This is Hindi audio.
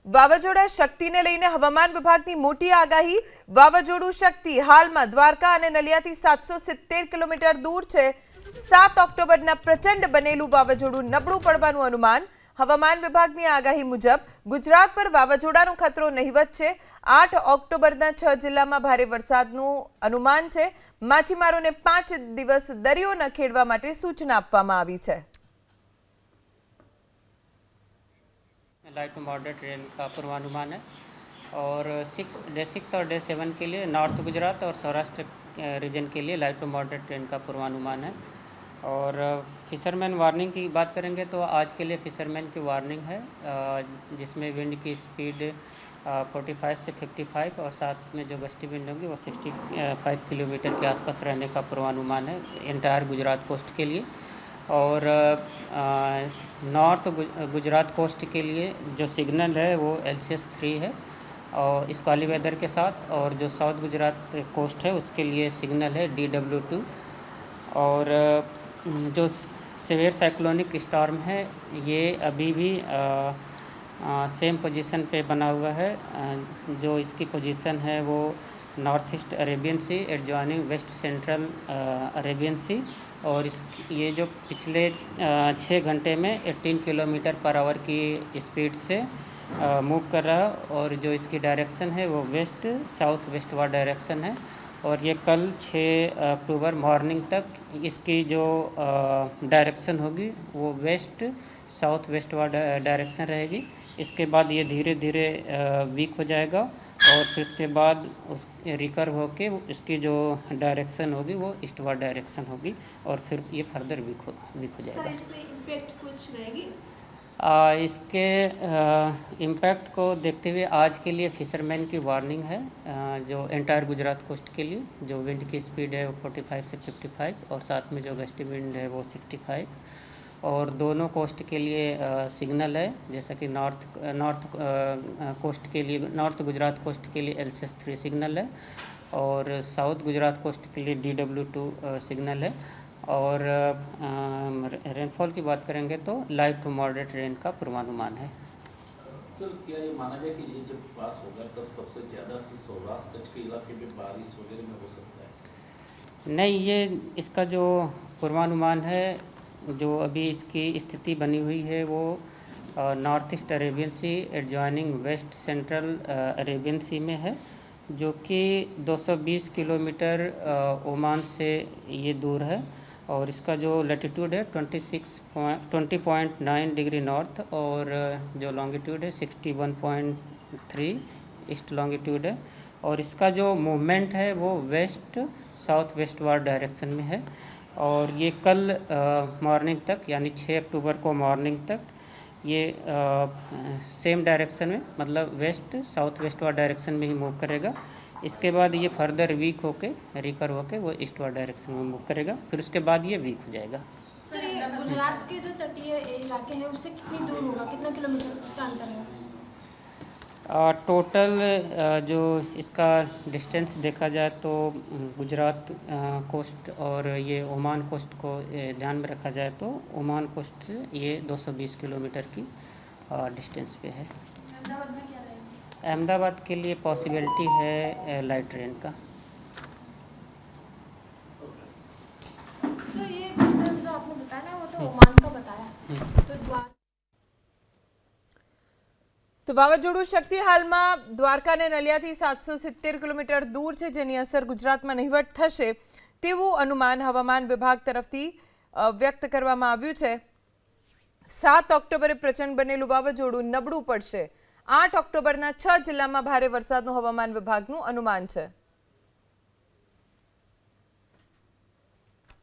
વાવાઝોડા શક્તિને લઈને હવામાન વિભાગની મોટી આગાહી। વાવાઝોડું શક્તિ હાલમાં દ્વારકા અને નલિયાથી 770 કિલોમીટર દૂર છે। 7 ઓક્ટોબરના પ્રચંડ બનેલું વાવાઝોડું નબળું પડવાનું અનુમાન। હવામાન વિભાગની આગાહી મુજબ ગુજરાત પર વાવાઝોડાનો ખતરો નહિવત છે। 8 ઓક્ટોબરના 6 જિલ્લામાં ભારે વરસાદનું અનુમાન છે। માછીમારોને 5 દિવસ દરિયો ન ખેડવા માટે સૂચના આપવામાં આવી છે। लाइट टू मॉडरेट रेन का पूर्वानुमान है और डे 6 और डे 7 के लिए नॉर्थ गुजरात और सौराष्ट्र रीजन के लिए लाइट टू मॉडरेट रेन का पूर्वानुमान है। और फिशरमैन वार्निंग की बात करेंगे तो आज के लिए फिशरमैन की वार्निंग है, जिसमें विंड की स्पीड 45 से 55 और साथ में जो गस्टी विंड होगी वो 65 किलोमीटर के आसपास रहने का पूर्वानुमान है एंटायर गुजरात कोस्ट के लिए। और नॉर्थ गुजरात कोस्ट के लिए जो सिग्नल है वो LCS 3 है और इस वाली वेदर के साथ। और जो साउथ गुजरात कोस्ट है उसके लिए सिग्नल है DW2। और जो सीवियर साइक्लोनिक स्टॉर्म है ये अभी भी सेम पोजीशन पे बना हुआ है। जो इसकी पोजीशन है वो नॉर्थ ईस्ट अरेबियन सी एडजॉइनिंग वेस्ट सेंट्रल अरेबियन सी। और ये जो पिछले 6 घंटे में 18 किलोमीटर पर आवर की स्पीड से मूव कर रहा है और जो इसकी डायरेक्शन है वो वेस्ट साउथ वेस्टवर्ड डायरेक्शन है। और ये कल 6 अक्टूबर मॉर्निंग तक इसकी जो डायरेक्शन होगी वो वेस्ट साउथ वेस्टवर्ड डायरेक्शन रहेगी। इसके बाद ये धीरे धीरे वीक हो जाएगा और फिर उसके बाद उस रिकर्व होके इसकी जो डायरेक्शन होगी वो ईस्टवर्ड डायरेक्शन होगी और फिर ये फर्दर वीक हो जाएगा। सर, इसमें इम्पैक्ट कुछ रहेगी? इसके इम्पैक्ट को देखते हुए आज के लिए फिशरमैन की वार्निंग है, जो एंटायर गुजरात कोस्ट के लिए। जो विंड की स्पीड है वो 45 से 55 और साथ में जो गस्टी विंड है वो 65। और दोनों कोस्ट के लिए सिग्नल है, जैसा कि नॉर्थ कोस्ट के लिए नॉर्थ गुजरात कोस्ट के लिए LCS 3 सिग्नल है और साउथ गुजरात कोस्ट के लिए DW2 सिग्नल है। और रेनफॉल की बात करेंगे तो लाइट टू मॉडरेट रेन का पूर्वानुमान है। सर, क्या ये माना जाए कि ये जब पास होगा तब सबसे ज़्यादा सौराष्ट्र कच्छ के इलाके में बारिश वगैरह में हो सकता है? नहीं, ये इसका जो पूर्वानुमान है, जो अभी इसकी स्थिति बनी हुई है वो नॉर्थ ईस्ट अरेबियन सी एडजॉइनिंग वेस्ट सेंट्रल अरेबियन सी में है, जो कि 220 किलोमीटर ओमान से ये दूर है। और इसका जो लैटिट्यूड है 20.9 डिग्री नॉर्थ और जो लॉन्गिट्यूड है 61.3 ईस्ट लॉन्गिट्यूड है। और इसका जो मूवमेंट है वो वेस्ट साउथ वेस्टवर्ड डायरेक्शन में है। और ये कल मॉर्निंग तक यानी 6 अक्टूबर को मॉर्निंग तक ये सेम डायरेक्शन में मतलब वेस्ट साउथ वेस्टवर्ड डायरेक्शन में ही मूव करेगा। इसके बाद ये फर्दर वीक होके रिकर होके वो ईस्टवर्ड डायरेक्शन में मूव करेगा, फिर उसके बाद ये वीक हो जाएगा। सर, ये गुजरात के जो तटीय इलाके हैं उससे कितनी दूर होगा, कितना किलोमीटर का अंतर है? टोटल जो इसका डिस्टेंस देखा जाए तो गुजरात कोस्ट और ये ओमान कोस्ट को ध्यान में रखा जाए तो ओमान कोस्ट से ये 220 किलोमीटर की डिस्टेंस पे है। अहमदाबाद में क्या रहेगा? अहमदाबाद के लिए पॉसिबिलिटी है लाइट रेन का। तो ये डिस्टेंस जो आपने बताया ना वो तो ओमान का बताया, तो તો વાવાઝોડું શક્તિ હાલમાં દ્વારકા અને નલિયાથી 770 કિલોમીટર દૂર છે, જેની અસર ગુજરાતમાં નહિવત થશે તેવું अनुमान હવામાન વિભાગ તરફથી વ્યક્ત કરવામાં આવ્યું છે। 7 ઓક્ટોબરે પ્રચંડ બનેલું વાવાઝોડું નબળું પડશે। 8 ઓક્ટોબરના 6 જિલ્લામાં ભારે વરસાદનું હવામાન વિભાગનું અનુમાન છે।